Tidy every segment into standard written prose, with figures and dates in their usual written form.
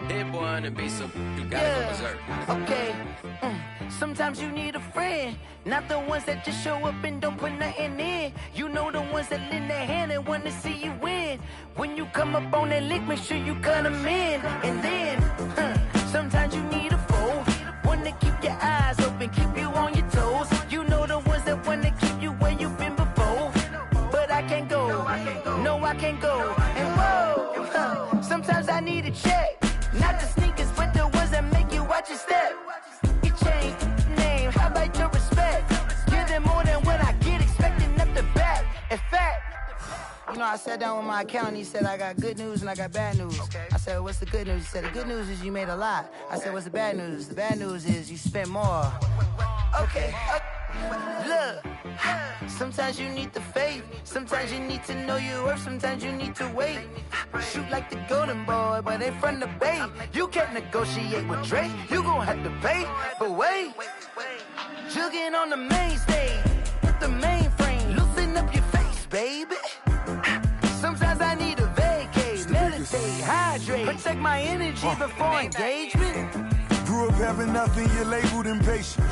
Hit boy on the beat, so you gotta go berserk. Okay. Sometimes you need a friend, not the ones that just show up and don't put nothing in. You know the ones that lend their hand and want to see you win. When you come up on that lick, make sure you cut them in. And then, sometimes you need a foe, one to keep your eyes open, keep you on your toes. You know the ones that want to keep you where you've been before. But I can't go, no I can't go. And whoa, sometimes I need a check, not the sneakers, but the ones that make you watch your step. You change name, how about your respect? Give them more than what I get, expecting up the back. In fact, you know, I sat down with my accountant, he said I got good news and I got bad news. I said, what's the good news? He said, the good news is you made a lot. I said, what's the bad news? The bad news is you spent more. Okay. Look, sometimes you need the faith, sometimes you need to know your worth, sometimes you need to wait. Shoot like the golden boy, but they from the bay. You can't negotiate with Drake, you gon' have to pay. But wait, jugging on the main stage, with the mainframe, loosen up your face, baby. Sometimes I need a vacate, meditate, hydrate, protect my energy before engagement. Grew up having nothing, you're labeled impatient.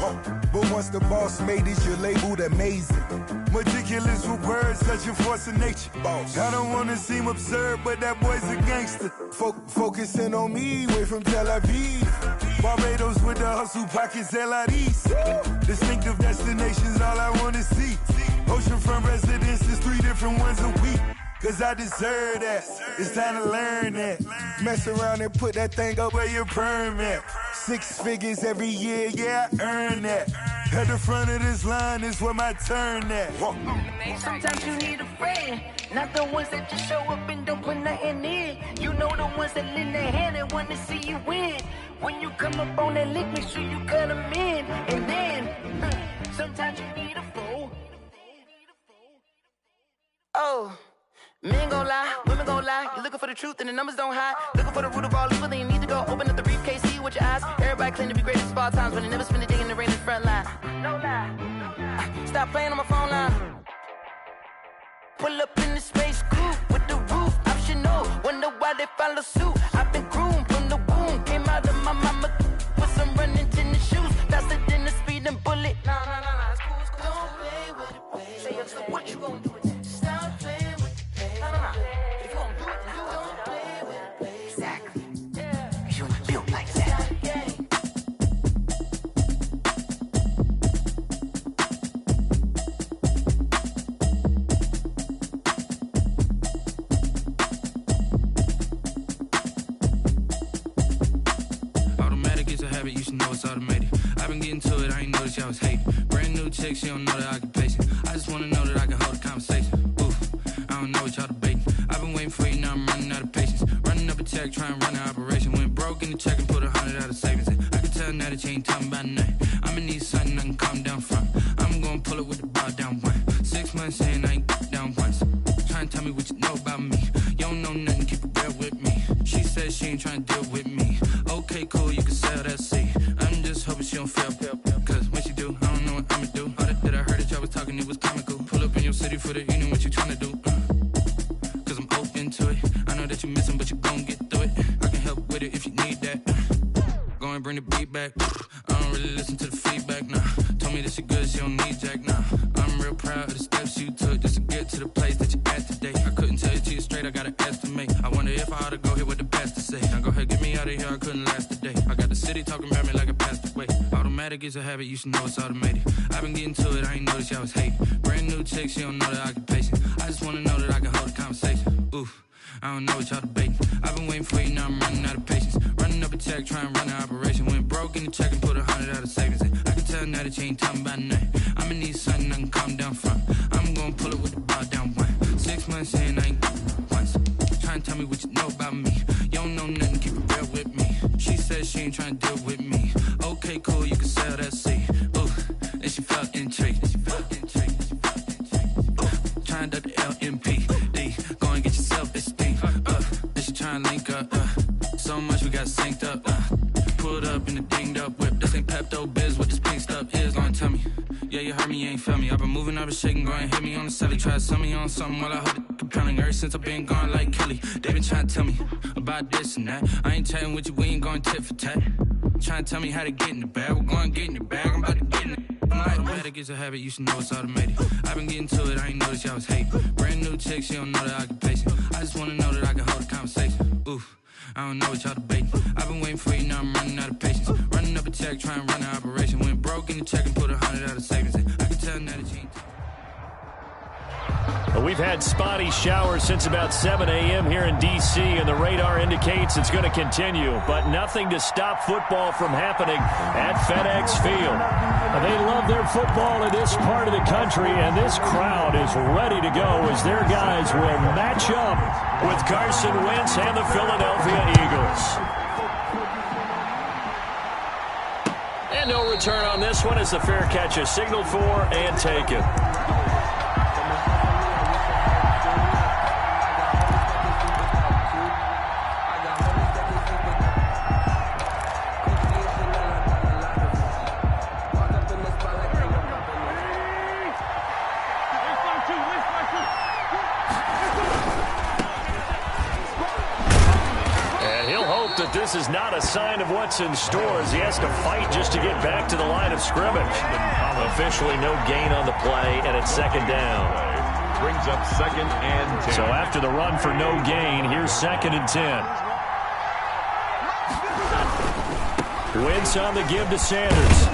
But once the boss made it, you're labeled amazing. Meticulous with words, such a force of nature. I don't wanna seem absurd, but that boy's a gangster. Focusing on me, way from Tel Aviv. Barbados with the hustle pockets, LIDs. Distinctive destinations, all I wanna see. Oceanfront residences, 3 different ones a week. Cause I deserve that, it's time to learn that. Mess around and put that thing up where your perm at. 6 figures every year, yeah, I earn that. At the front of this line is where my turn at. Sometimes you need a friend, not the ones that just show up and don't put nothing in. You know the ones that lend their hand and want to see you win. When you come up on that lick, make sure you cut them in. And then, sometimes you need a foe. Oh. Men gon' lie, women gon' lie. You're looking for the truth and the numbers don't hide. Looking for the root of all evil, then you need to go open up the briefcase, see with your eyes. Everybody claim to be greatest of all times, but they never spend a day in the rain in the front line. No lie. Stop playing on my phone line. Pull up in the space coupe with the roof optional. Wonder why they follow suit. I've been groomed from the womb, came out of my mama with some running tennis shoes, faster than the speeding bullet. Nah, it's cool, it's cool. Don't play with it, baby. Say so what you gon' do with it? Stop playing. If you don't do it, then you don't play with it, baby. Exactly. You were built like that. Automatic is a habit, you should know it's automated. I've been getting to it, I ain't noticed y'all was hating. Brand new chick, she don't know that I can pace it. I just wanna know that I can hold a conversation. I don't know what y'all debating. I've been waiting for you, now I'm running out of patience. Running up a check, trying to run an operation. Went broke in the check and put 100 out of savings in. I can tell now that you ain't talking about nothing. I'ma need something I can calm down from. I'm gonna pull it with the bar down one. 6 months in, I ain't down once. Trying to tell me what you know about me. You don't know nothing, keep it real with me. She says she ain't trying to deal with me. Okay, cool, you can sell that seat. I'm just hoping she don't fail. Cause when she do, I don't know what I'ma do. All that I heard that y'all was talking, it was comical. Pull up in your city for the evening, what you trying to do? Cause I'm open to it. I know that you missing, but you gon' get through it. I can help with it if you need that. Go and bring the beat back. I don't really listen to the feedback, nah. Told me that she good, she don't need jack, nah. I'm real proud of the steps you took just to get to the place that you at today. I couldn't tell you to you straight, I gotta estimate. I wonder if I ought to go here with the best to say. Now go ahead, get me out of here, I couldn't last a day. I got the city talking about me like a passed away. Automatic is a habit, you should know it's automated. I've been getting to it, I ain't noticed y'all was hating. Brand new chick, she don't know that I can pace it. I just wanna know that I can hold a conversation. Oof. I don't know what y'all debating. I've been waiting for you, now I'm running out of patience. Running up a check, trying to run an operation. Went broke in the check and put 100 out of savings in. I can tell now that you ain't talking about nothing. I'ma need something I can calm down from. I'm gonna pull it with the bar down one. 6 months in, I ain't once. Trying to tell me what you know about me. You don't know nothing, keep it real with me. She says she ain't trying to deal with me. Okay, cool, you can sell that seat. Ooh, and she felt intrigued. Trying to the LMP. Go and get yourself esteem. Then she trying to link up. So much we got synced up. Pulled up in a dinged up whip. This ain't Pepto Biz, what this pink stuff is. Long tummy. Yeah, you heard me, you ain't felt me. I've been moving, I've been shaking. Go and hit me on the celly. Try to sell me on something while I hold it. compelling ever since I've been gone like Kelly. They been trying to tell me about this and that. I ain't chatting with you, we ain't going tit for tat. Trying to tell me how to get in the bag. We're going to get in the bag, I'm about to get in it. Automatic is a habit, you should know it's automated. I've been getting to it, I ain't noticed y'all was hating. Brand new chick, she don't know that I can pace it. I just wanna know that I can hold a conversation. Oof, I don't know what y'all debating. I've been waiting for you, now I'm running out of patience. Running up a check, trying to run an operation. Went broke in the check and put 100 out of savings in. I can tell now that you ain't. Well, we've had spotty showers since about 7 a.m. here in D.C., and the radar indicates it's going to continue, but nothing to stop football from happening at FedEx Field. They love their football in this part of the country, and this crowd is ready to go as their guys will match up with Carson Wentz and the Philadelphia Eagles. And no return on this one as the fair catch is signaled for and taken. This is not a sign of what's in store as he has to fight just to get back to the line of scrimmage. Officially no gain on the play, and it's second down. Brings up 2nd and 10. So after the run for no gain, here's 2nd and 10. Wentz on the give to Sanders.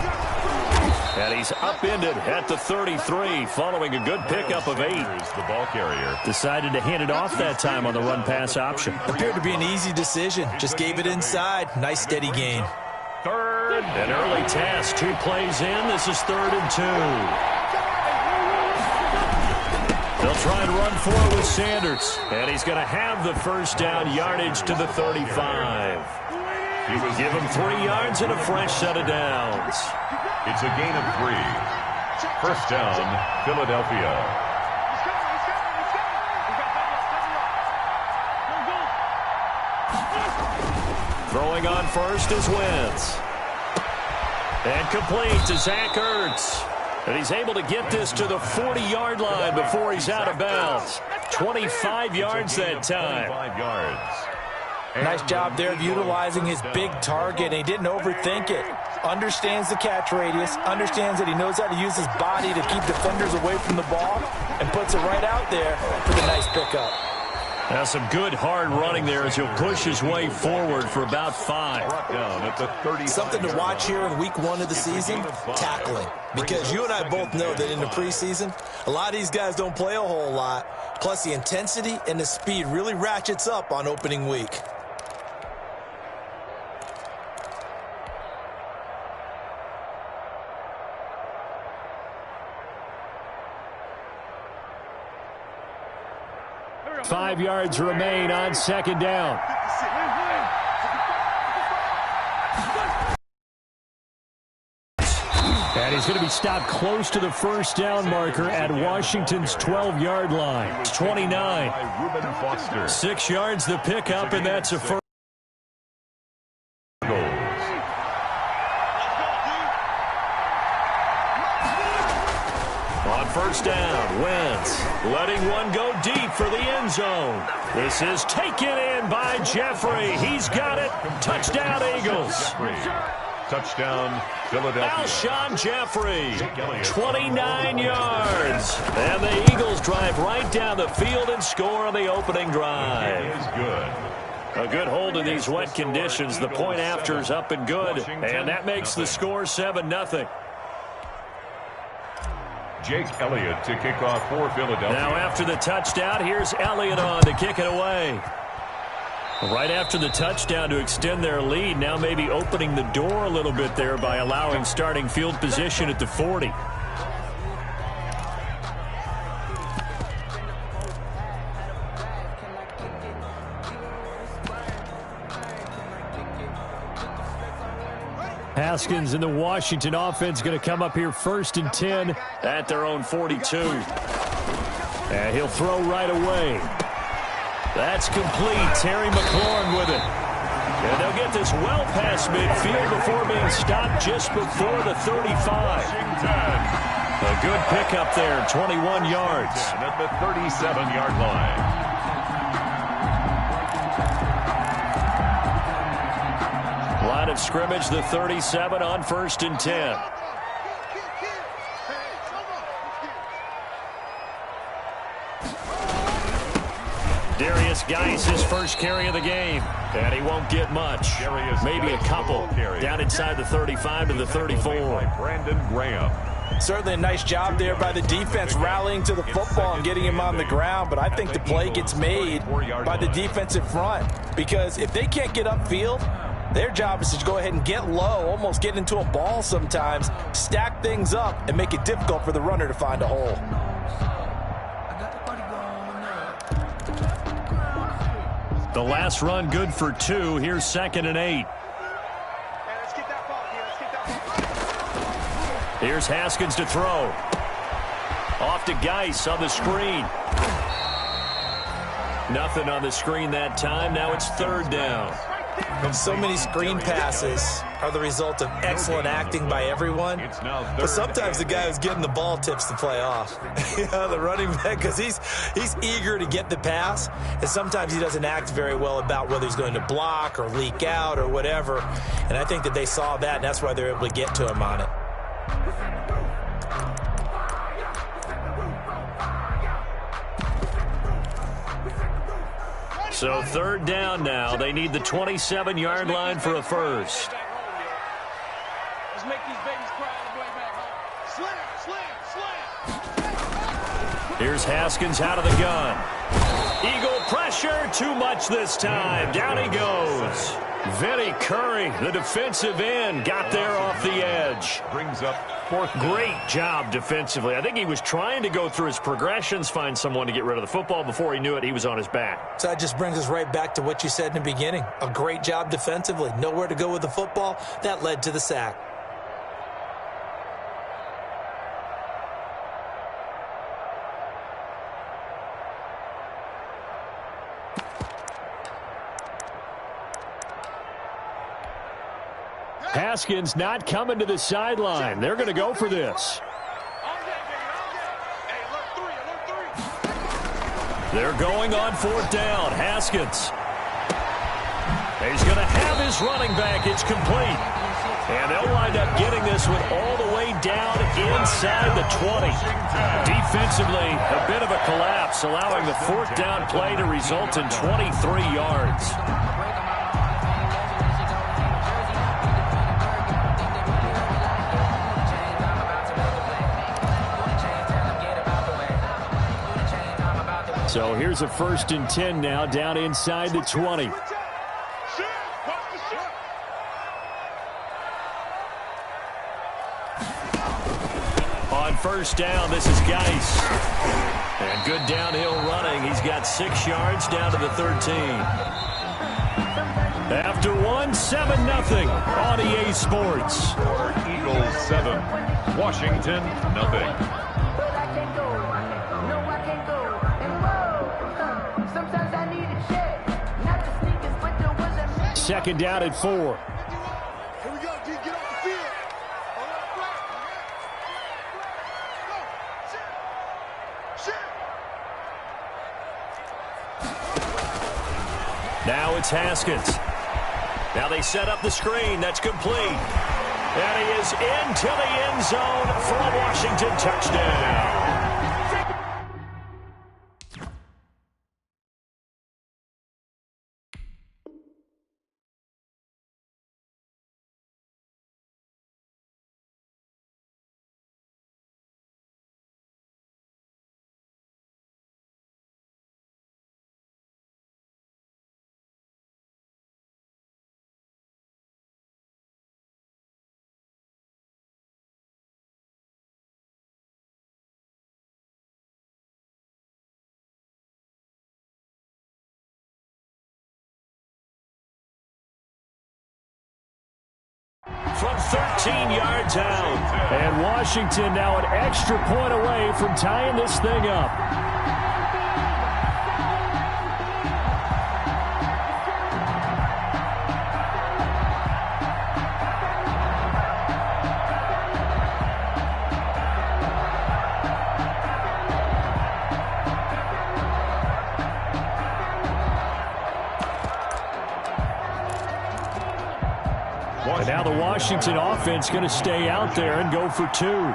And he's upended at the 33 following a good pickup of 8. The ball carrier decided to hand it off that time on the run-pass option. Appeared to be an easy decision. Just gave it inside. Nice steady gain. 3rd. An early task. 2 plays in. This is 3rd and 2. They'll try and run for it with Sanders. And he's going to have the first down yardage to the 35. Give him 3 yards and a fresh set of downs. It's a gain of 3. First down, Philadelphia. Throwing on first is Wentz. And complete to Zach Ertz. And he's able to get this to the 40-yard line before he's out of bounds. 25 yards that time. 25 yards. Nice job there of utilizing his big target, and he didn't overthink it. Understands the catch radius, understands that he knows how to use his body to keep defenders away from the ball, and puts it right out there for the nice pickup. Now some good hard running there as he'll push his way forward for about 5. Down at the 30. Something to watch here in week 1 of the season, tackling. Because you and I both know that in the preseason, a lot of these guys don't play a whole lot. Plus the intensity and the speed really ratchets up on opening week. Five yards remain on 2nd down. And he's going to be stopped close to the first down marker at Washington's 12-yard line. It's 29. 6 yards the pickup, and that's a first. First down, Wentz letting one go deep for the end zone. This is taken in by Jeffrey. He's got it. Touchdown, Eagles. Touchdown, Philadelphia. Alshon Jeffrey, 29 yards. And the Eagles drive right down the field and score on the opening drive. It is good. A good hold in these wet conditions. The point after is up and good. And that makes the score 7-0. Jake Elliott to kick off for Philadelphia. Now after the touchdown, here's Elliott on to kick it away. Right after the touchdown to extend their lead, now maybe opening the door a little bit there by allowing starting field position at the 40. Haskins and the Washington offense going to come up here 1st and 10 at their own 42. And he'll throw right away. That's complete. Terry McLaurin with it. And they'll get this well past midfield before being stopped just before the 35. A good pickup there, 21 yards. At the 37-yard line. Line of scrimmage, the 37 on 1st and 10. Darius Geis, his first carry of the game. And he won't get much. Maybe a couple. Down inside the 35 to the 34. Brandon Graham. Certainly a nice job there by the defense rallying to the football and getting him on the ground, but I think the play gets made by the defensive front because if they can't get upfield, their job is to go ahead and get low, almost get into a ball sometimes, stack things up, and make it difficult for the runner to find a hole. The last run good for 2. Here's 2nd and 8. Here's Haskins to throw. Off to Geis on the screen. Nothing on the screen that time. Now it's 3rd down. And so many screen passes are the result of excellent acting by everyone. But sometimes the guy who's getting the ball tips the play off. The running back, because he's eager to get the pass, and sometimes he doesn't act very well about whether he's going to block or leak out or whatever. And I think that they saw that, and that's why they're able to get to him on it. So 3rd down now. They need the 27-yard line for a first. Let's make these babies cry all the way back home. Slam. Here's Haskins out of the gun. Eagle pressure, too much this time. Down he goes. Vinny Curry, the defensive end, got there off the edge. Brings up 4th down. Great job defensively. I think he was trying to go through his progressions, find someone to get rid of the football. Before he knew it, he was on his back. So that just brings us right back to what you said in the beginning. A great job defensively. Nowhere to go with the football. That led to the sack. Haskins not coming to the sideline. They're going to go for this. They're going on 4th down. Haskins. He's going to have his running back. It's complete. And they'll wind up getting this one all the way down inside the 20. Defensively, a bit of a collapse, allowing the 4th down play to result in 23 yards. So here's a 1st and 10 now, down inside the 20. On 1st down, this is Geis. And good downhill running. He's got 6 yards down to the 13. After 7-0 on EA Sports. Eagles 7, Washington 0. Second down at 4. Here we go, D. Get off the field. Now it's Haskins. Now they set up the screen. That's complete. And he is into the end zone for a Washington touchdown. From 13 yards out. And Washington now an extra point away from tying this thing up. And now the Washington offense going to stay out there and go for two.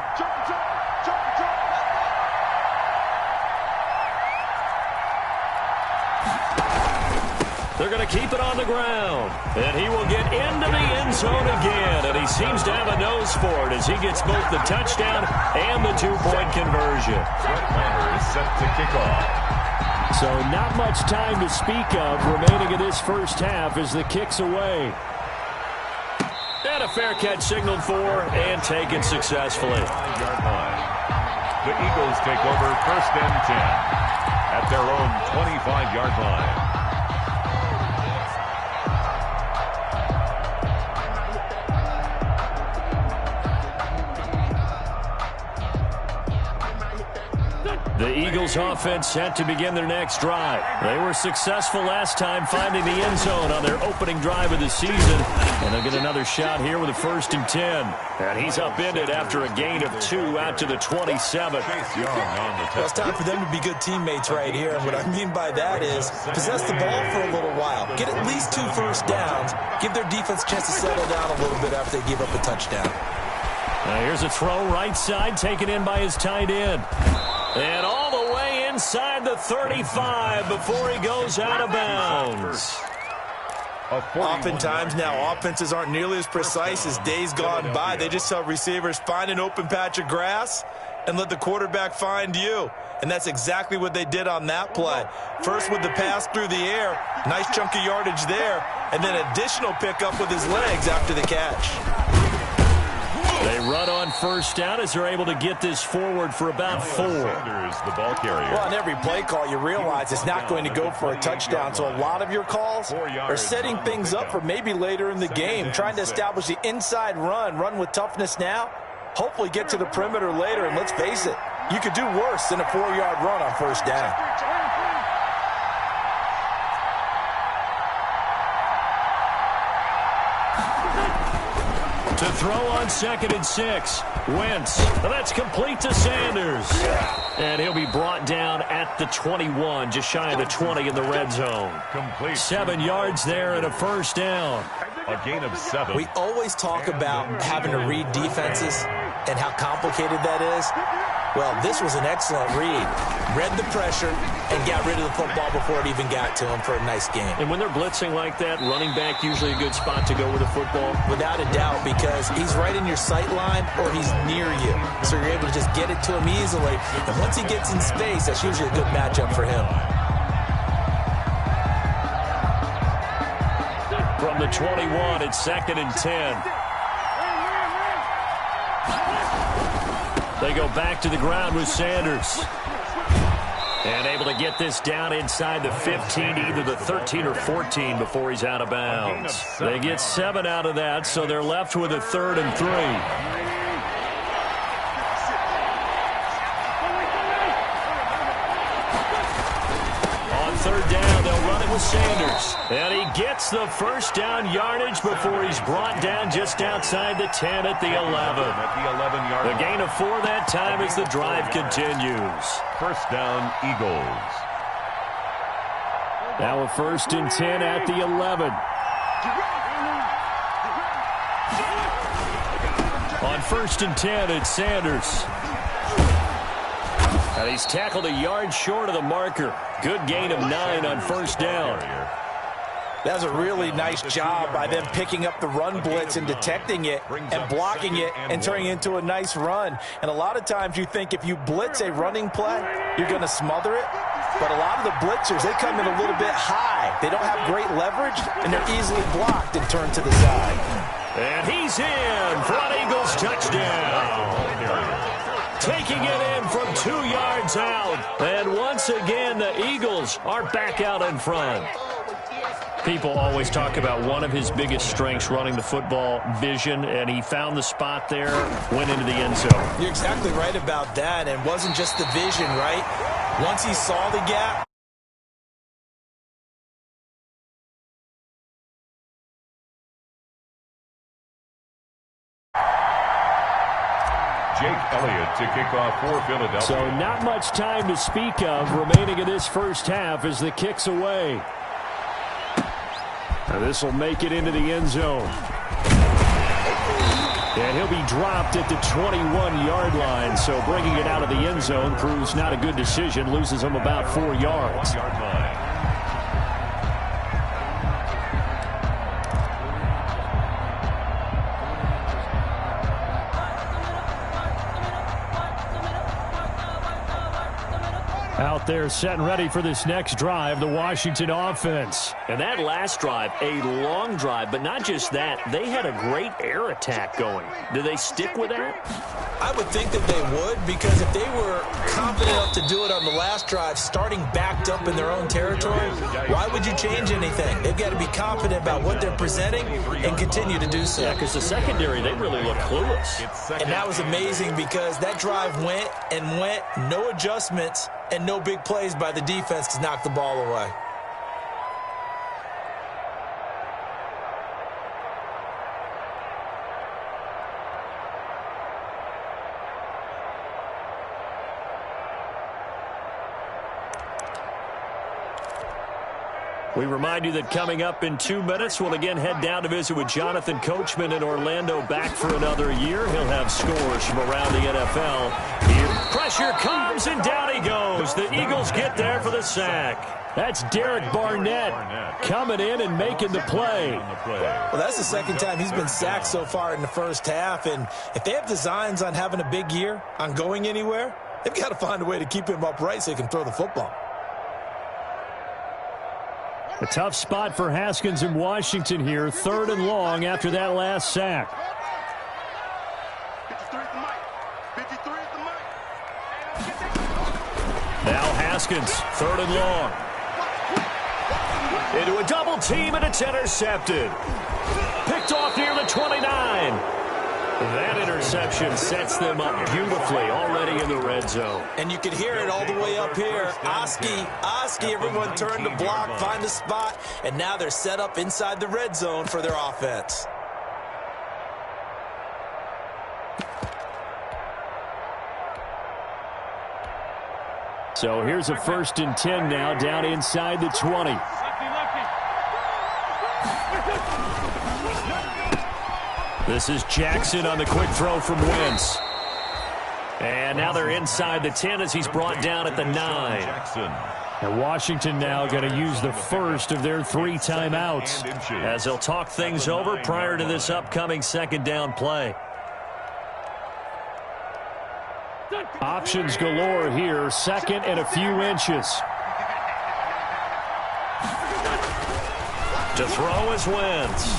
They're going to keep it on the ground. And he will get into the end zone again. And he seems to have a nose for it as he gets both the touchdown and the two-point conversion. Is set to kick off. So not much time to speak of remaining in this first half as the kick's away. And a fair catch signaled for and taken successfully. 5-yard line. The Eagles take over 1st and 10 at their own 25-yard line. The Eagles offense set to begin their next drive. They were successful last time finding the end zone on their opening drive of the season. And they'll get another shot here with a 1st and 10. And he's upended after a gain of 2 out to the 27. Well, it's time for them to be good teammates right here. And what I mean by that is possess the ball for a little while. Get at least 2 first downs. Give their defense a chance to settle down a little bit after they give up a touchdown. Now here's a throw right side taken in by his tight end. And all the way inside the 35 before he goes out of bounds. Oftentimes now, offenses aren't nearly as precise as days gone by. They just tell receivers, find an open patch of grass and let the quarterback find you. And that's exactly what they did on that play. First with the pass through the air, nice chunk of yardage there, and then additional pickup with his legs after the catch. They run on 1st down as they're able to get this forward for about 4. The ball carrier. Well, on every play call, you realize it's not going to go for a touchdown. So a lot of your calls are setting things up for maybe later in the game, trying to establish the inside run with toughness now, hopefully get to the perimeter later. And let's face it, you could do worse than a 4-yard run on 1st down. To throw on 2nd and 6. Wentz. That's complete to Sanders. And he'll be brought down at the 21, just shy of the 20 in the red zone. Complete. 7 yards there and a 1st down. A gain of 7. We always talk about having to read defenses and how complicated that is. Well, this was an excellent read. Read the pressure and got rid of the football before it even got to him for a nice game. And when they're blitzing like that, running back usually a good spot to go with the football? Without a doubt, because he's right in your sight line or he's near you. So you're able to just get it to him easily. And once he gets in space, that's usually a good matchup for him. From the 21, it's 2nd and 10. They go back to the ground with Sanders. And able to get this down inside the 15, either the 13 or 14 before he's out of bounds. They get 7 out of that, so they're left with a 3rd and 3. On 3rd down, they'll run it with Sanders. And he gets the 1st down yardage before he's brought down just outside the 10 at the 11. At the 11-yard line. The gain of 4 that time as the drive continues. 1st down, Eagles. Now a 1st and 10 at the 11. On 1st and 10, it's Sanders. And he's tackled a yard short of the marker. Good gain of 9 on 1st down. That was a really nice job by them picking up the run blitz and detecting it and blocking it and turning it into a nice run. And a lot of times you think if you blitz a running play, you're going to smother it. But a lot of the blitzers, they come in a little bit high. They don't have great leverage, and they're easily blocked and turned to the side. And he's in for an Eagles touchdown. Taking it in from 2 yards out. And once again, the Eagles are back out in front. People always talk about one of his biggest strengths, running the football, vision, and he found the spot there, went into the end zone. You're exactly right about that, and it wasn't just the vision, right? Once he saw the gap, Jake Elliott to kick off for Philadelphia. So not much time to speak of remaining in this first half as the kick's away. Now this will make it into the end zone. And he'll be dropped at the 21-yard line. So bringing it out of the end zone proves not a good decision. Loses him about 4 yards. Out there set and ready for this next drive, the Washington offense. And that last drive, a long drive, but not just that. They had a great air attack going. Do they stick with that? I would think that they would, because if they were confident enough to do it on the last drive, starting backed up in their own territory, why would you change anything? They've got to be confident about what they're presenting and continue to do so. Yeah, because the secondary, they really look clueless. And that was amazing because that drive went and went, no adjustments, and no big plays by the defense to knock the ball away. We remind you that coming up in 2 minutes, we'll again head down to visit with Jonathan Coachman in Orlando, back for another year. He'll have scores from around the NFL. Here, pressure comes, and down he goes. The Eagles get there for the sack. That's Derek Barnett coming in and making the play. Well, that's the second time he's been sacked so far in the first half. And if they have designs on having a big year, on going anywhere, they've got to find a way to keep him upright so he can throw the football. A tough spot for Haskins in Washington here. 3rd and long after that last sack. Now Haskins, 3rd and long. Into a double team, and it's intercepted. Picked off near the 29. That interception sets them up beautifully already in the red zone. And you could hear it all the way up here. Oski, everyone turned to block, find a spot, and now they're set up inside the red zone for their offense. So here's a 1st and 10 now, down inside the 20. This is Jackson on the quick throw from Wentz. And now they're inside the 10 as he's brought down at the 9. And Washington now going to use the first of their 3 timeouts as they'll talk things over prior to this upcoming 2nd down play. Options galore here, 2nd and a few inches. To throw is Wentz.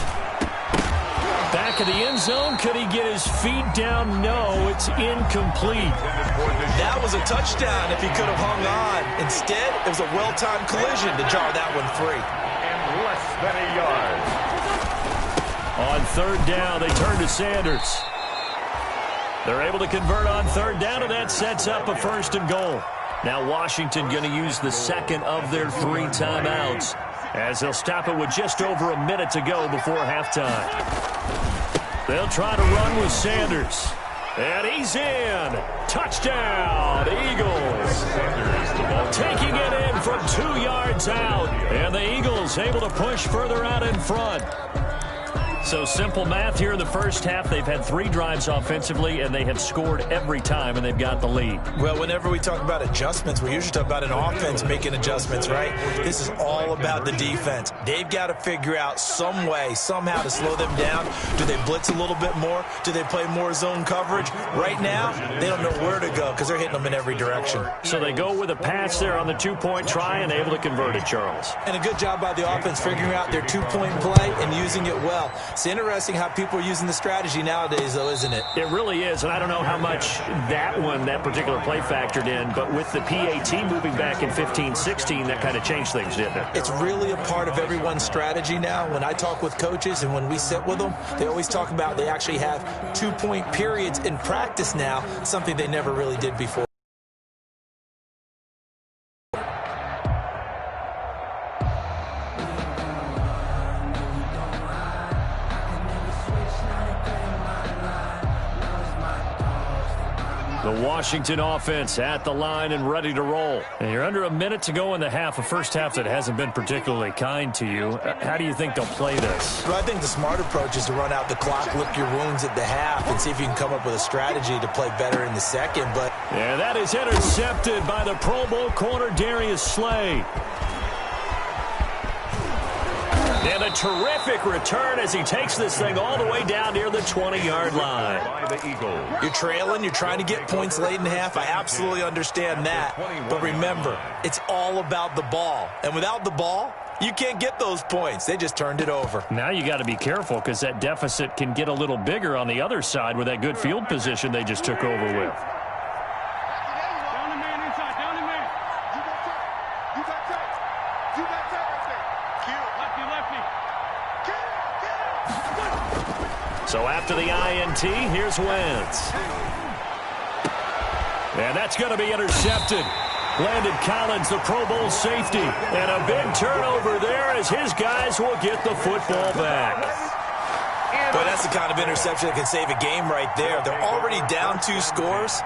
Back of the end zone. Could he get his feet down? No, it's incomplete. That was a touchdown if he could have hung on. Instead, it was a well-timed collision to jar that one free. And less than a yard. On 3rd down, they turn to Sanders. They're able to convert on 3rd down, and that sets up a 1st and goal. Now Washington going to use the 2nd of their 3 timeouts, as they'll stop it with just over a minute to go before halftime. They'll try to run with Sanders. And he's in. Touchdown, Eagles. Taking it in from 2 yards out. And the Eagles able to push further out in front. So simple math here in the first half. They've had 3 drives offensively, and they have scored every time, and they've got the lead. Well, whenever we talk about adjustments, we usually talk about an offense making adjustments, right? This is all about the defense. They've got to figure out some way, somehow to slow them down. Do they blitz a little bit more? Do they play more zone coverage? Right now, they don't know where to go because they're hitting them in every direction. So they go with a pass there on the 2-point try and able to convert it, Charles. And a good job by the offense figuring out their 2-point play and using it well. It's interesting how people are using the strategy nowadays, though, isn't it? It really is, and I don't know how much that particular play factored in, but with the PAT moving back in 15-16, that kind of changed things, didn't it? It's really a part of everyone's strategy now. When I talk with coaches and when we sit with them, they always talk about they actually have 2-point periods in practice now, something they never really did before. The Washington offense at the line and ready to roll. And you're under a minute to go in the half, a first half that hasn't been particularly kind to you. How do you think they'll play this? Well, I think the smart approach is to run out the clock, lick your wounds at the half, and see if you can come up with a strategy to play better in the second. But yeah, that is intercepted by the Pro Bowl corner Darius Slay. And a terrific return as he takes this thing all the way down near the 20-yard line. You're trailing. You're trying to get points late in half. I absolutely understand that. But remember, it's all about the ball. And without the ball, you can't get those points. They just turned it over. Now you got to be careful because that deficit can get a little bigger on the other side with that good field position they just took over with. So after the INT, here's Wentz. And that's going to be intercepted. Landon Collins, the Pro Bowl safety. And a big turnover there as his guys will get the football back. Boy, that's the kind of interception that can save a game right there. They're already down 2 scores.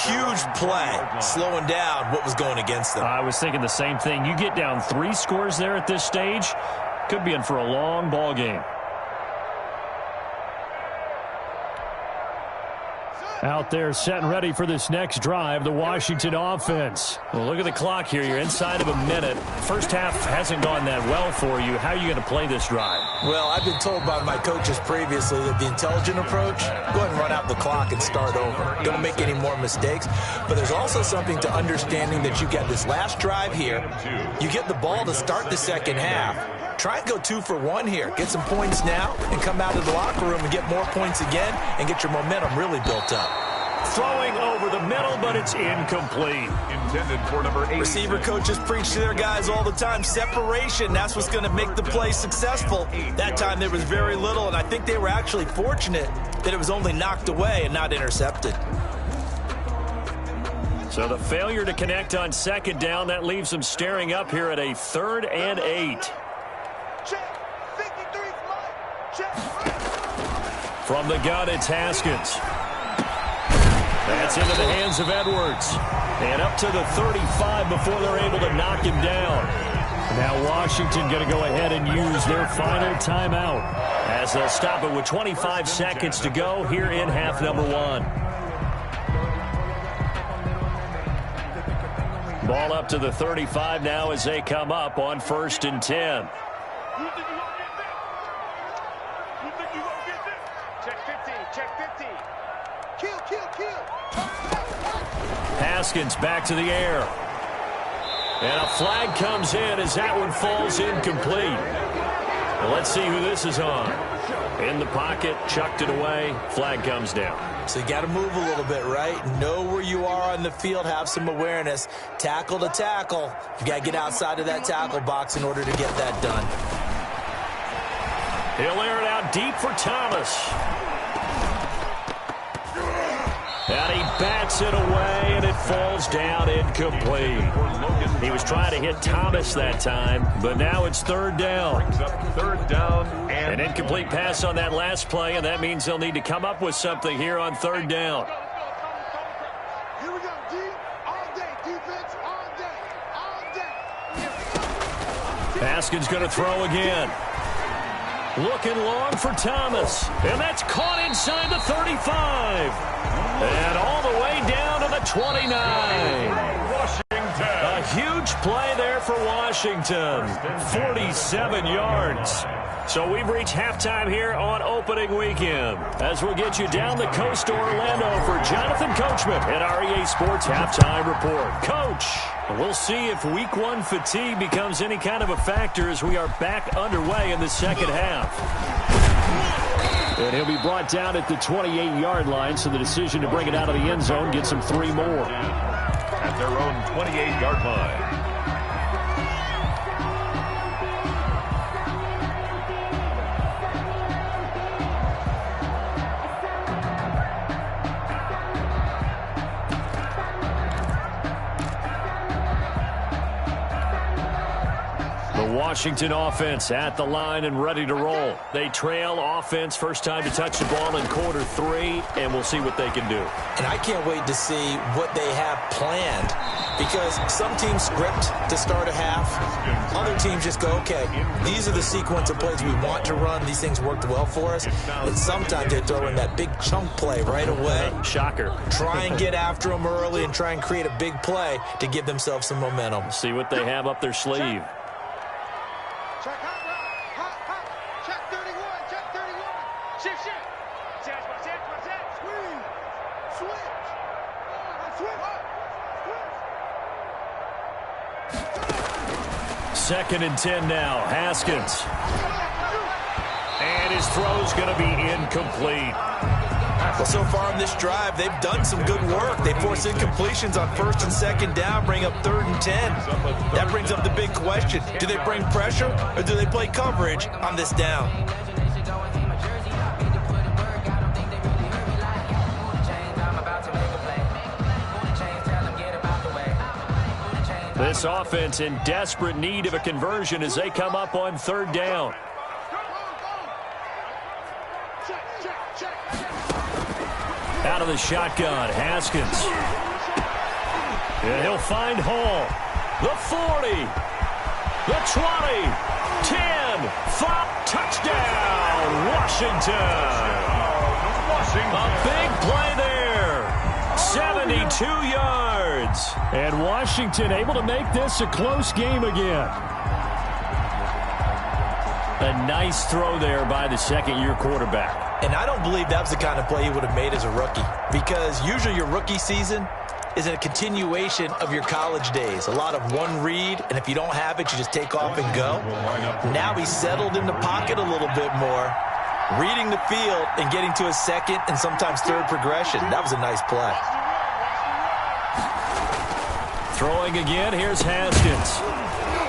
Huge play, slowing down what was going against them. I was thinking the same thing. You get down 3 scores there at this stage, could be in for a long ball game. Out there set and ready for this next drive, the Washington offense. Well, look at the clock here. You're inside of a minute. First half hasn't gone that well for you. How are you going to play this drive? Well, I've been told by my coaches previously that the intelligent approach, go ahead and run out the clock and start over. Don't make any more mistakes. But there's also something to understanding that you get this last drive here. You get the ball to start the second half. Try and go 2 for 1 here. Get some points now and come out of the locker room and get more points again and get your momentum really built up. Throwing over the middle, but it's incomplete. Intended for number 8. Receiver coaches preach to their guys all the time. Separation, that's what's going to make the play successful. That time there was very little, and I think they were actually fortunate that it was only knocked away and not intercepted. So the failure to connect on second down, that leaves them staring up here at a 3rd and 8. From the gun, it's Haskins. That's into the hands of Edwards. And up to the 35 before they're able to knock him down. Now Washington going to go ahead and use their final timeout as they'll stop it with 25 seconds to go here in half number 1. Ball up to the 35 now as they come up on 1st and 10. Haskins back to the air. And a flag comes in as that one falls incomplete. Well, let's see who this is on. In the pocket, chucked it away, flag comes down. So you got to move a little bit, right? Know where you are on the field, have some awareness. Tackle to tackle. You got to get outside of that tackle box in order to get that done. He'll air it out deep for Thomas. And he bats it away, and it falls down incomplete. He was trying to hit Thomas that time, but now it's 3rd down. 3rd down and an incomplete pass on that last play, and that means they'll need to come up with something here on 3rd down. Here we go, D. All day, defense, all day, all day. Haskins going to throw again. Looking long for Thomas, and that's caught inside the 35. And all the way down to the 29. A huge play there for Washington. 47 yards. So we've reached halftime here on opening weekend. As we'll get you down the coast to Orlando for Jonathan Coachman at our EA Sports Halftime Report. Coach, we'll see if Week 1 fatigue becomes any kind of a factor as we are back underway in the second half. And he'll be brought down at the 28-yard line, so the decision to bring it out of the end zone gets him 3 more. At their own 28-yard line. Washington offense at the line and ready to roll. They trail offense, first time to touch the ball in quarter 3, and we'll see what they can do. And I can't wait to see what they have planned, because some teams script to start a half. Other teams just go, okay, these are the sequence of plays we want to run. These things worked well for us. And sometimes they throw in that big chunk play right away. Shocker. Try and get after them early and try and create a big play to give themselves some momentum. See what they have up their sleeve. Check hot. Check 31. Check 31. Shift. Set. Switch. Second and 10 now. Haskins. And his throw's going to be incomplete. Well, so far in this drive, they've done some good work. They force incompletions on first and second down, bring up 3rd and 10. That brings up the big question. Do they bring pressure or do they play coverage on this down? This offense in desperate need of a conversion as they come up on 3rd down. Out of the shotgun, Haskins. And he'll find Hall. The 40. The 20. 10. 5. Touchdown, Washington. A big play there. 72 yards. And Washington able to make this a close game again. A nice throw there by the second-year quarterback. And I don't believe that was the kind of play he would have made as a rookie, because usually your rookie season is a continuation of your college days. A lot of one read, and if you don't have it, you just take off and go. Now he's settled in the pocket a little bit more, reading the field and getting to his second and sometimes third progression. That was a nice play. Throwing again, here's Haskins.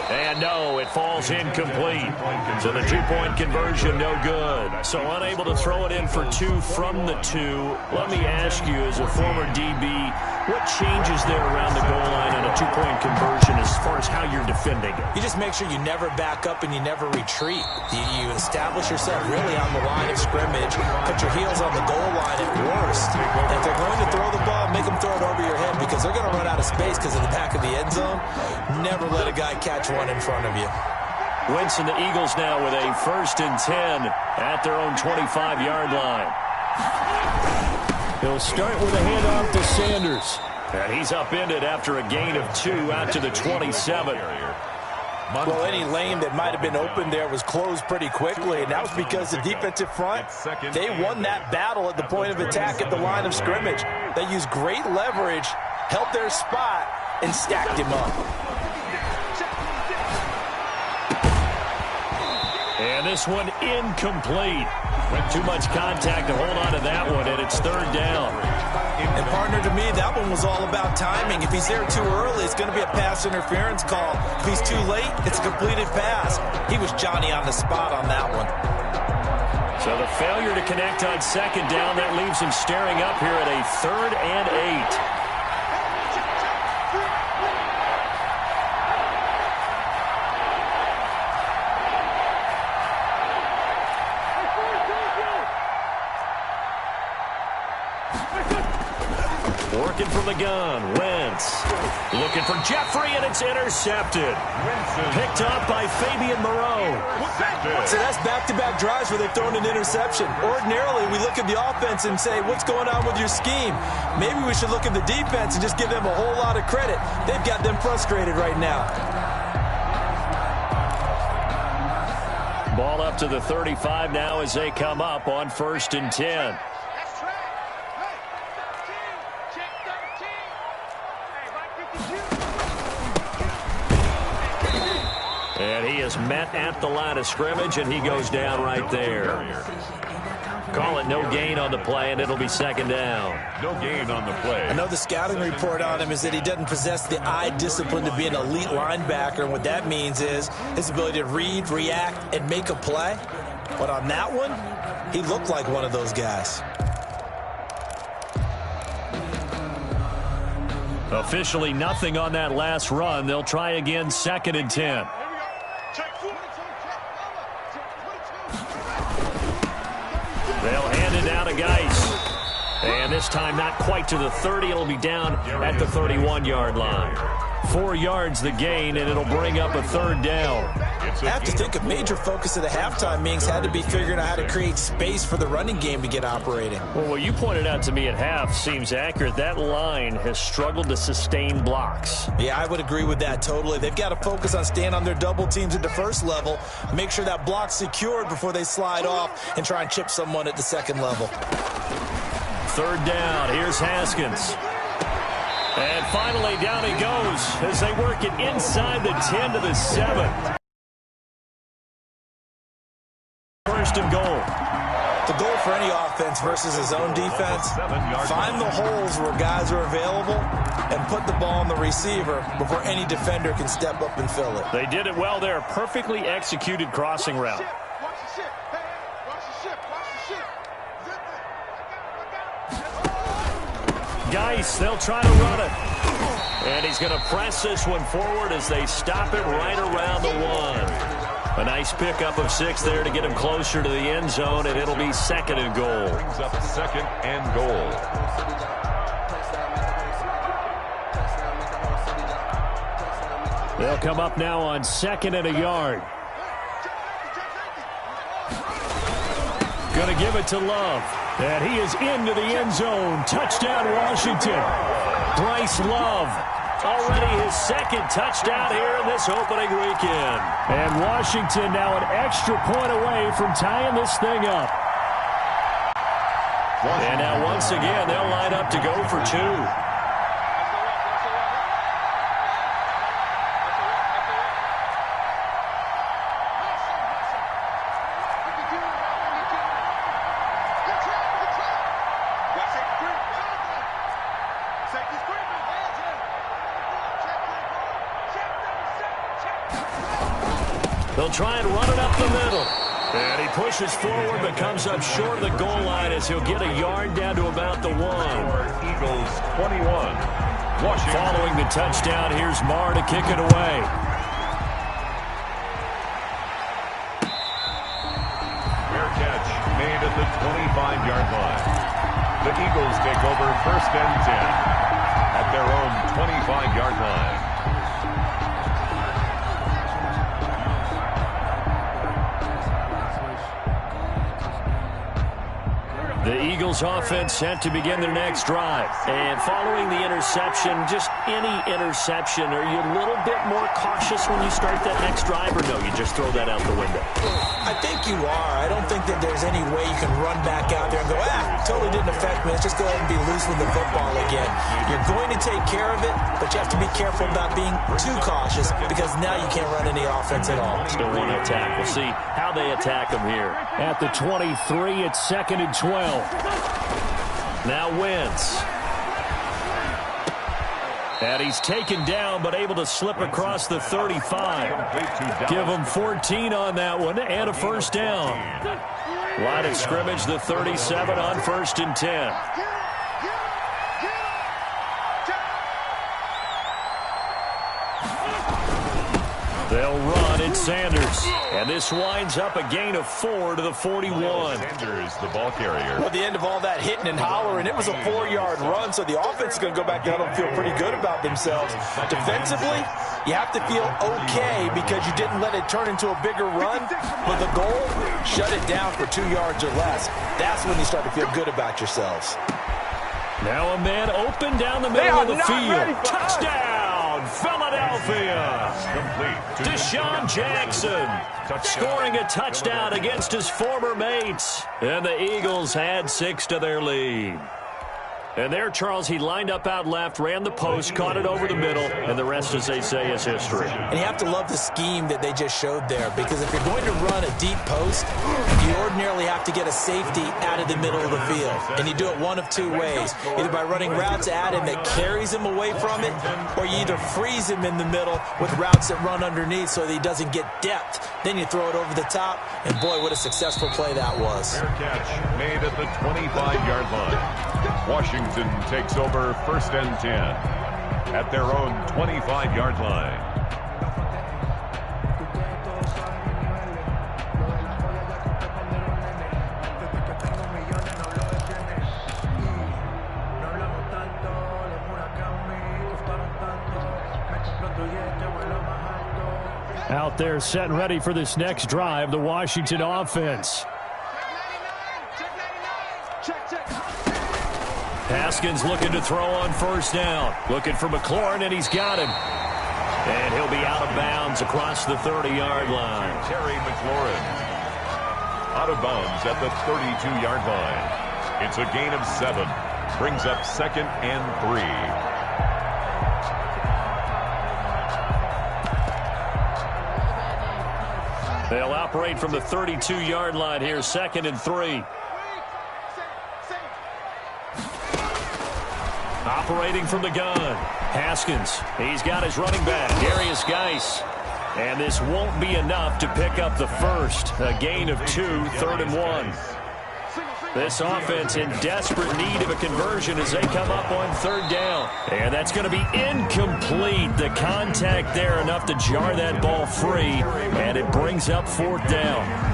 And no, it falls incomplete. So the two-point conversion, no good. So unable to throw it in for 2 from the 2. Let me ask you, as a former DB, what changes there around the goal line on a two-point conversion as far as how you're defending it? You just make sure you never back up and you never retreat. You establish yourself really on the line of scrimmage, put your heels on the goal line at worst. And if they're going to throw the ball, make them throw it over your head, because they're going to run out of space because of the back of the end zone. Never let a guy catch one in front of you. Wentz and the Eagles now with a 1st and 10 at their own 25-yard line. He'll start with a handoff to Sanders. And he's upended after a gain of 2 out to the 27. Well, any lane that might have been open there was closed pretty quickly, and that was because the defensive front, they won that battle at the point of attack at the line of scrimmage. They used great leverage, held their spot, and stacked him up. And this one incomplete. Too much contact to hold on to that one, and it's 3rd down. And partner, to me, that one was all about timing. If he's there too early, it's going to be a pass interference call. If he's too late, it's a completed pass. He was Johnny on the spot on that one. So the failure to connect on 2nd down, that leaves him staring up here at a 3rd and 8. Working from the gun, Wentz. Looking for Jeffrey, and it's intercepted. Picked up by Fabian Moreau. So that's back-to-back drives where they've thrown an interception. Ordinarily, we look at the offense and say, what's going on with your scheme? Maybe we should look at the defense and just give them a whole lot of credit. They've got them frustrated right now. Ball up to the 35 now as they come up on 1st and 10. And he is met at the line of scrimmage, and he goes down right there. Call it no gain on the play, and it'll be 2nd down. No gain on the play. I know the scouting report on him is that he doesn't possess the eye discipline to be an elite linebacker, and what that means is his ability to read, react, and make a play. But on that one, he looked like one of those guys. Officially nothing on that last run. They'll try again, 2nd and 10. They'll hand it down to Geis. And this time not quite to the 30. It'll be down at the 31-yard line. 4 yards the gain, and it'll bring up a third down. I have to think a major focus of the halftime meetings had to be figuring out how to create space for the running game to get operating. Well, what you pointed out to me at half seems accurate. That line has struggled to sustain blocks. Yeah, I would agree with that totally. They've got to focus on staying on their double teams at the first level, make sure that block's secured before they slide off and try and chip someone at the second level. Third down. Here's Haskins. And finally, down he goes as they work it inside the 10 to the 7. First and goal. The goal for any offense versus his own defense, find the holes where guys are available and put the ball on the receiver before any defender can step up and fill it. They did it well there. Perfectly executed crossing route. Geis, they'll try to run it. And he's going to press this one forward as they stop it right around the 1. A nice pickup of 6 there to get him closer to the end zone, and it'll be second and goal. Brings up second and goal. They'll come up now on 2nd and a yard. Going to give it to Love. And he is into the end zone. Touchdown, Washington. Bryce Love. Already his second touchdown here in this opening weekend. And Washington now an extra point away from tying this thing up. And now once again, they'll line up to go for 2. They'll try and run it up the middle. And he pushes forward but comes up short of the goal line as he'll get a yard down to about the 1. Eagles 21. Washington. Following the touchdown, here's Marr to kick it away. Fair catch made at the 25-yard line. The Eagles take over first and 10 at their own 25-yard line. The Eagles offense set to begin their next drive. And following the interception, just any interception, are you a little bit more cautious when you start that next drive, or no, you just throw that out the window? I think you are. I don't think that there's any way you can run back out there and go, totally didn't affect me. Let's just go ahead and be loose with the football again. You're going to take care of it, but you have to be careful about being too cautious because now you can't run any offense at all. Still want to attack. We'll see how they attack them here. At the 23, it's 2nd and 12. Now Wentz. And he's taken down but able to slip across the 35. Give him 14 on that one and a first down. Line of scrimmage, the 37 on 1st and 10. They'll run. It's Sanders. And this winds up a gain of 4 to the 41. Sanders, the ball carrier. Well, at the end of all that hitting and hollering, it was a 4-yard run, so the offense is going to go back down and feel pretty good about themselves. Defensively, you have to feel okay because you didn't let it turn into a bigger run, but the goal, shut it down for 2 yards or less. That's when you start to feel good about yourselves. Now a man open down the middle of the field. Touchdown, Philadelphia. Deshaun Jackson scoring a touchdown against his former mates. And the Eagles had 6 to their lead. And there, Charles, he lined up out left, ran the post, caught it over the middle, and the rest, as they say, is history. And you have to love the scheme that they just showed there, because if you're going to run a deep post, you ordinarily have to get a safety out of the middle of the field. And you do it one of 2 ways, either by running routes at him that carries him away from it, or you either freeze him in the middle with routes that run underneath so that he doesn't get depth. Then you throw it over the top, and boy, what a successful play that was. Fair catch made at the 25-yard line. Washington takes over 1st and 10 at their own 25-yard line. Out there set and ready for this next drive, the Washington offense. Haskins looking to throw on first down. Looking for McLaurin, and he's got him. And he'll be out of bounds across the 30-yard line. Terry McLaurin out of bounds at the 32-yard line. It's a gain of 7. Brings up 2nd and 3. They'll operate from the 32-yard line here, 2nd and 3. Operating from the gun, Haskins. He's got his running back, Darius Geis. And this won't be enough to pick up the first. A gain of 2, 3rd and 1. This offense in desperate need of a conversion as they come up on 3rd down. And that's going to be incomplete. The contact there enough to jar that ball free. And it brings up 4th down.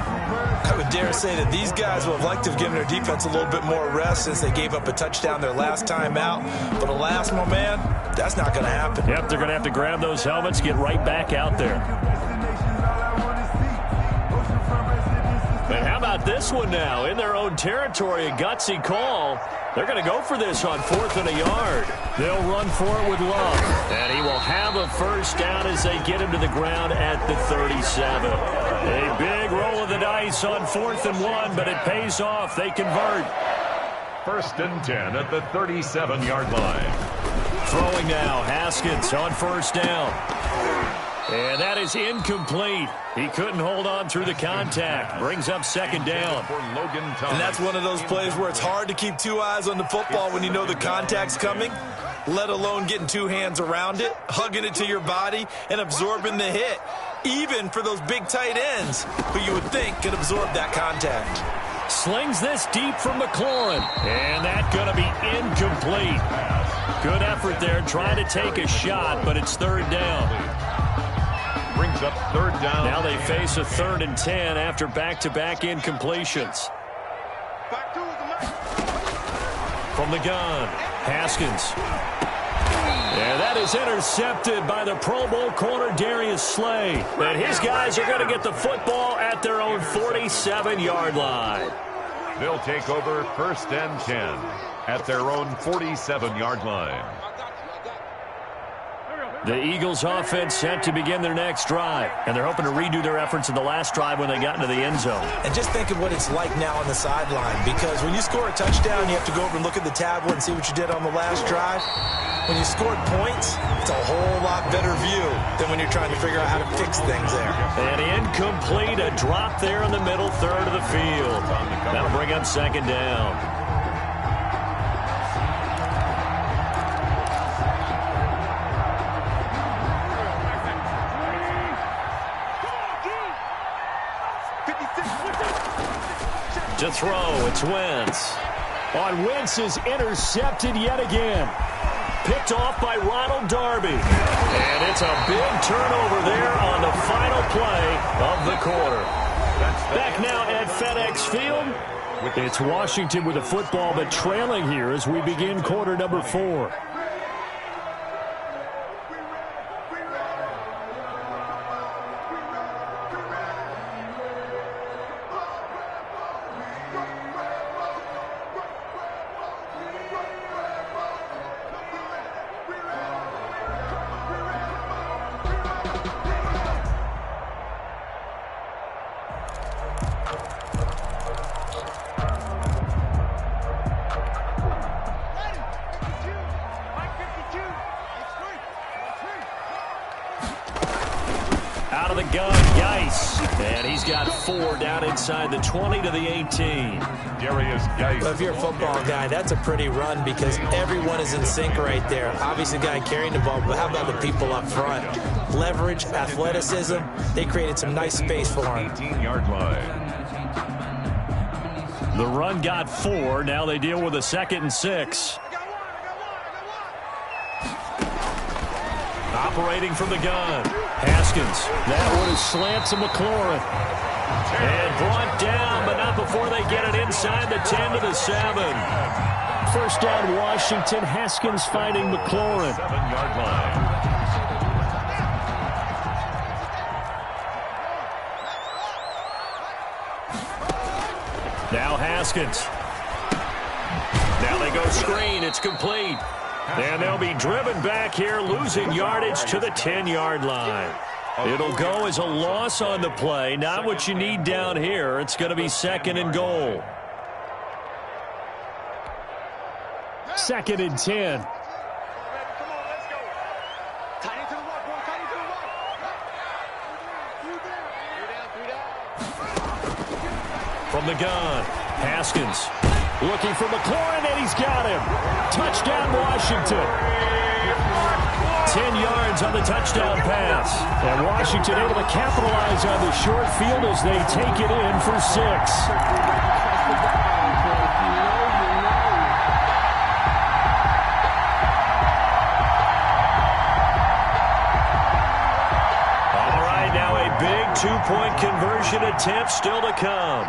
I would dare say that these guys would have liked to have given their defense a little bit more rest since they gave up a touchdown their last time out. But alas, my man, that's not going to happen. Yep, they're going to have to grab those helmets, get right back out there. And how about this one now? In their own territory, a gutsy call. They're going to go for this on 4th and a yard. They'll run for it with Love. And he will have a first down as they get him to the ground at the 37. A big roll of the dice on 4th and 1, but it pays off. They convert. 1st and 10 at the 37-yard line. Throwing now, Haskins on first down. And that is incomplete. He couldn't hold on through the contact. Brings up 2nd down. And that's one of those plays where it's hard to keep 2 eyes on the football when you know the contact's coming, let alone getting 2 hands around it, hugging it to your body, and absorbing the hit. Even for those big tight ends who you would think could absorb that contact. Slings this deep from McLaurin. And that's going to be incomplete. Good effort there trying to take a shot, but it's 3rd down. Brings up 3rd down. Now they face a 3rd and 10 after back-to-back incompletions. From the gun, Haskins. And that is intercepted by the Pro Bowl corner Darius Slay. And his guys are going to get the football at their own 47-yard line. They'll take over 1st and 10 at their own 47-yard line. The Eagles offense set to begin their next drive. And they're hoping to redo their efforts in the last drive when they got into the end zone. And just think of what it's like now on the sideline. Because when you score a touchdown, you have to go over and look at the tablet and see what you did on the last drive. When you scored points, it's a whole lot better view than when you're trying to figure out how to fix things there. And incomplete, a drop there in the middle third of the field. That'll bring up 2nd down. To throw, it's Wentz. On Wentz is intercepted yet again. Picked off by Ronald Darby. And it's a big turnover there on the final play of the quarter. Back now at FedEx Field. It's Washington with the football, but trailing here as we begin quarter number 4. Out of the gun, Geis. And he's got 4 down inside the 20 to the 18. Darius Geis. Well, if you're a football guy, that's a pretty run because everyone is in sync right there. Obviously, the guy carrying the ball, but how about the people up front? Leverage, athleticism, they created some nice space for him. 18-yard line. The run got 4. Now they deal with a 2nd and 6. Operating from the gun. Haskins. That one is slant to McLaurin. And brought down, but not before they get it inside the 10 to the 7. First down, Washington. Haskins finding McLaurin. 7-yard line. Haskins. Now they go screen. It's complete. And they'll be driven back here, losing yardage to the 10-yard line. It'll go as a loss on the play. Not what you need down here. It's going to be 2nd and goal. 2nd and 10. From the gun, Haskins looking for McLaurin, and he's got him. Touchdown, Washington. 10 yards on the touchdown pass. And Washington able to capitalize on the short field as they take it in for 6. Big two-point conversion attempt still to come.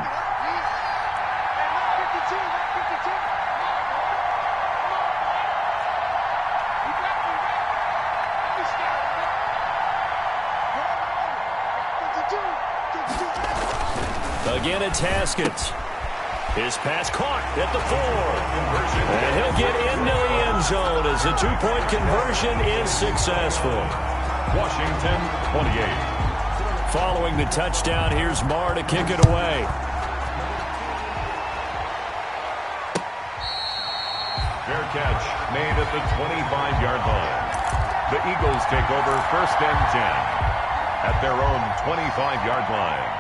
Again, it's Haskins. His pass caught at the 4. And he'll get into the end zone as the two-point conversion is successful. Washington 28. Following the touchdown, here's Marr to kick it away. Fair catch made at the 25-yard line. The Eagles take over 1st and 10 at their own 25-yard line.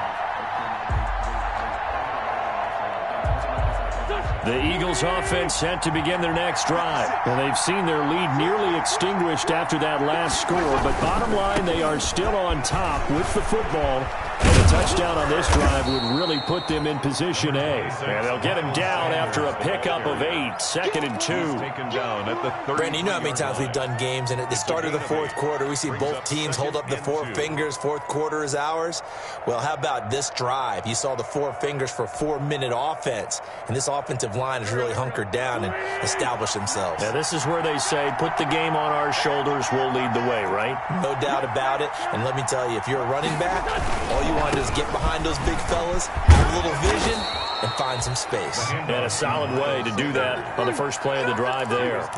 The Eagles offense set to begin their next drive. And they've seen their lead nearly extinguished after that last score. But bottom line, they are still on top with the football. And a touchdown on this drive would really put them in position A. And they'll get him down after a pickup of 8. 2nd and 2. Taken down at the 30. Brandon, you know how many times we've done games, and at the start of the 4th quarter, we see both teams hold up the 4 fingers. 4th quarter is ours. Well, how about this drive? You saw the 4 fingers for 4-minute offense. And this offensive line has really hunkered down and established themselves. Now, this is where they say, put the game on our shoulders, we'll lead the way, right? No doubt about it. And let me tell you, if you're a running back, all you want to do is get behind those big fellas, have a little vision, and find some space. And a solid way to do that on the first play of the drive there.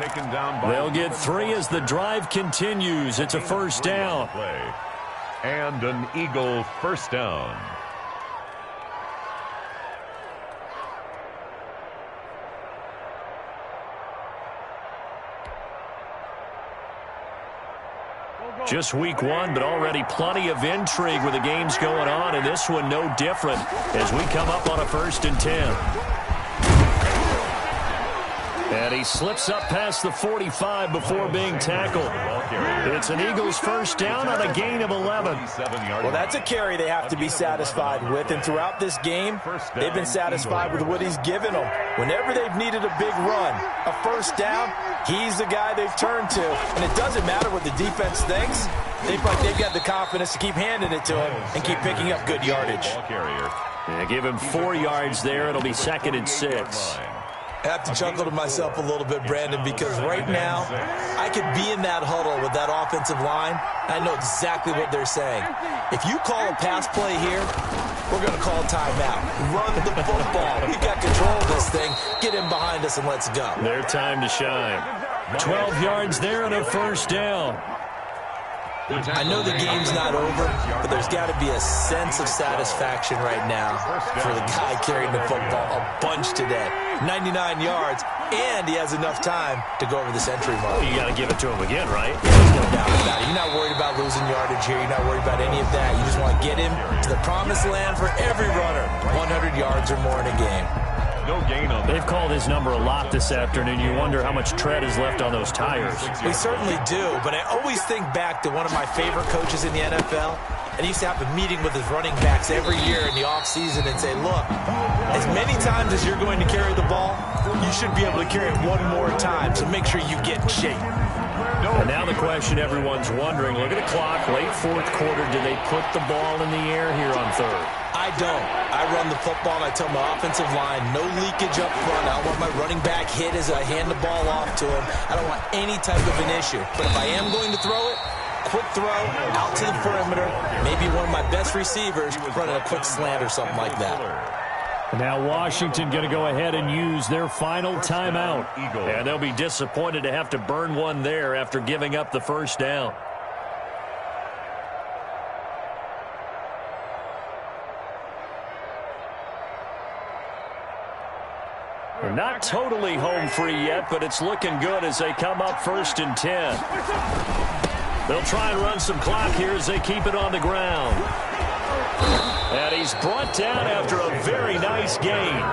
They'll get 3 as the drive continues. It's a 1st down. And an Eagle 1st down. Just week 1, but already plenty of intrigue with the games going on, and this one no different as we come up on a 1st and 10. And he slips up past the 45 before being tackled. It's an Eagles 1st down on a gain of 11. Well, that's a carry they have to be satisfied with, and throughout this game, they've been satisfied with what he's given them. Whenever they've needed a big run, a 1st down, he's the guy they've turned to. And it doesn't matter what the defense thinks. They've got the confidence to keep handing it to him and keep picking up good yardage. Yeah, give him 4 yards there. It'll be 2nd and 6. I have to chuckle to myself a little bit, Brandon, because right now I could be in that huddle with that offensive line. I know exactly what they're saying. If you call a pass play here, we're going to call a timeout. Run the football. We've got control of this thing. Get him behind us and let's go. Their time to shine. 12 yards there and a 1st down. I know the game's not over, but there's got to be a sense of satisfaction right now for the guy carrying the football a bunch today. 99 yards, and he has enough time to go over the century mark. Well, you got to give it to him again, right? There's no doubt about it. You're not worried about losing yardage here. You're not worried about any of that. You just want to get him to the promised land for every runner. 100 yards or more in a game. No gain on that. They've called his number a lot this afternoon. You wonder how much tread is left on those tires. We certainly do, but I always think back to one of my favorite coaches in the NFL, and he used to have a meeting with his running backs every year in the offseason and say, look, as many times as you're going to carry the ball, you should be able to carry it one more time, so make sure you get in shape. And now the question everyone's wondering, look at the clock, late 4th quarter, do they put the ball in the air here on 3rd? I don't. I run the football, and I tell my offensive line, no leakage up front. I don't want my running back hit as I hand the ball off to him. I don't want any type of an issue. But if I am going to throw it, quick throw, out to the perimeter, maybe one of my best receivers running a quick slant or something like that. Now Washington going to go ahead and use their final timeout. And they'll be disappointed to have to burn one there after giving up the first down. They're not totally home free yet, but it's looking good as they come up 1st and 10. They'll try and run some clock here as they keep it on the ground. And he's brought down after a very nice gain.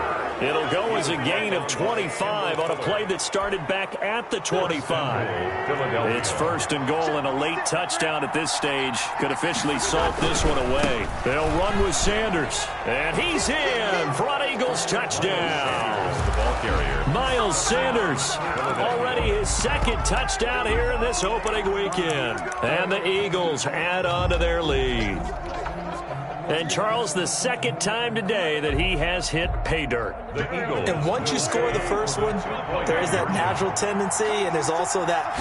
It'll go as a gain of 25 on a play that started back at the 25. It's 1st and goal, and a late touchdown at this stage could officially salt this one away. They'll run with Sanders, and he's in for an Eagles touchdown. Miles Sanders, already his 2nd touchdown here in this opening weekend. And the Eagles add on to their lead. And Charles, the 2nd time today that he has hit pay dirt. And once you score the first one, there is that natural tendency, and there's also that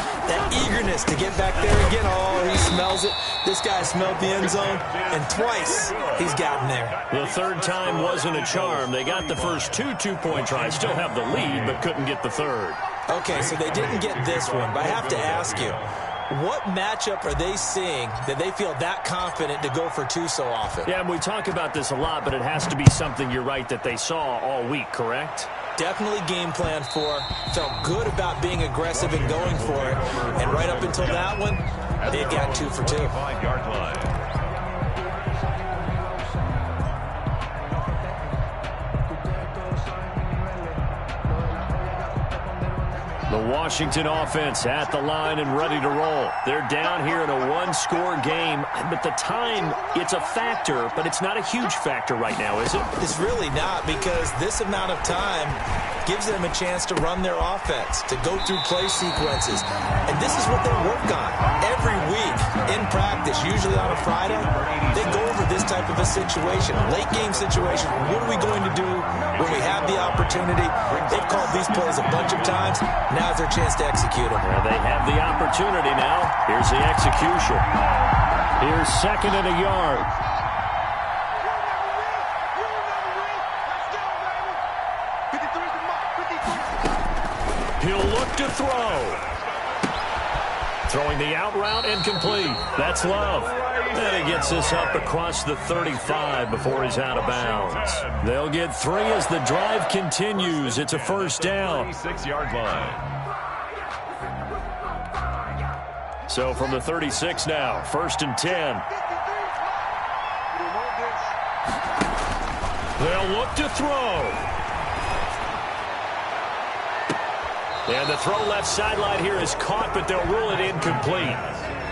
eagerness to get back there again. Oh, he smells it. This guy smelled the end zone, and twice he's gotten there. The 3rd time wasn't a charm. They got the first 2 two-point tries, still have the lead, but couldn't get the 3rd. Okay, so they didn't get this one, but I have to ask you, what matchup are they seeing that they feel that confident to go for 2 so often? Yeah, and we talk about this a lot, but it has to be something, you're right, that they saw all week, correct? Definitely game plan for. Felt good about being aggressive and going for it. And right up until that one, they got 2 for 2. 5-yard line. The Washington offense at the line and ready to roll. They're down here in a 1-score game, but the time, it's a factor, but it's not a huge factor right now, is it? It's really not, because this amount of time gives them a chance to run their offense, to go through play sequences. And this is what they work on every week in practice, usually on a Friday. They go over this type of a situation, late game situation. What are we going to do when we have the opportunity? They've called these plays a bunch of times. Now's their chance to execute them. Well, they have the opportunity now. Here's the execution. Here's 2nd and a yard. He'll look to throw. Throwing the out route incomplete. That's Love. And he gets this up across the 35 before he's out of bounds. They'll get 3 as the drive continues. It's a 1st down. 36-yard line. So from the 36 now, 1st and 10. They'll look to throw. And the throw left sideline here is caught, but they'll rule it incomplete.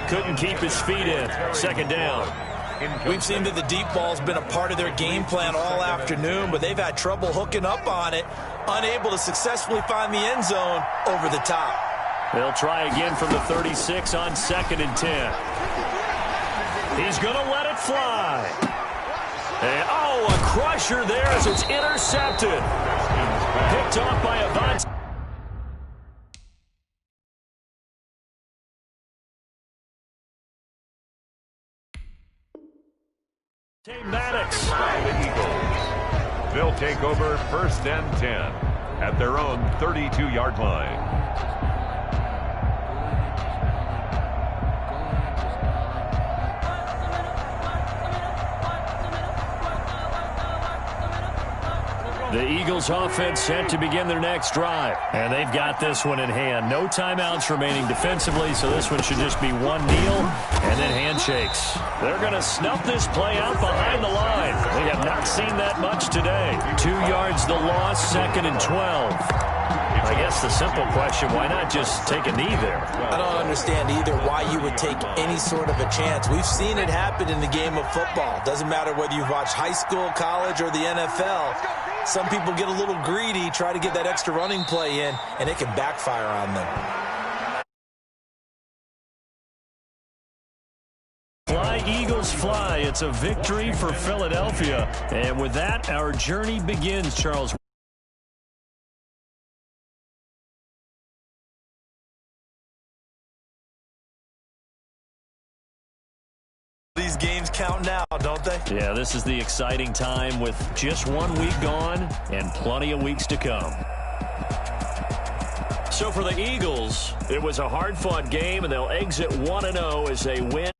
Couldn't keep his feet in. 2nd down. We've seen that the deep ball's been a part of their game plan all afternoon, but they've had trouble hooking up on it, unable to successfully find the end zone over the top. They'll try again from the 36 on 2nd and 10. He's going to let it fly. And, oh, a crusher there as it's intercepted. Picked off by Avant. Maddox. The Eagles. They'll take over 1st and 10 at their own 32-yard line. The Eagles offense set to begin their next drive. And they've got this one in hand. No timeouts remaining defensively, so this one should just be one kneel and then handshakes. They're going to snuff this play out behind the line. We have not seen that much today. 2 yards the loss, 2nd and 12. I guess the simple question, why not just take a knee there? I don't understand either why you would take any sort of a chance. We've seen it happen in the game of football. Doesn't matter whether you've watched high school, college, or the NFL. Some people get a little greedy, try to get that extra running play in, and it can backfire on them. Fly, Eagles, fly. It's a victory for Philadelphia. And with that, our journey begins, Charles. these games count now, don't they? Yeah, this is the exciting time with just 1 week gone and plenty of weeks to come. So for the Eagles, it was a hard-fought game, and they'll exit 1-0 as they win.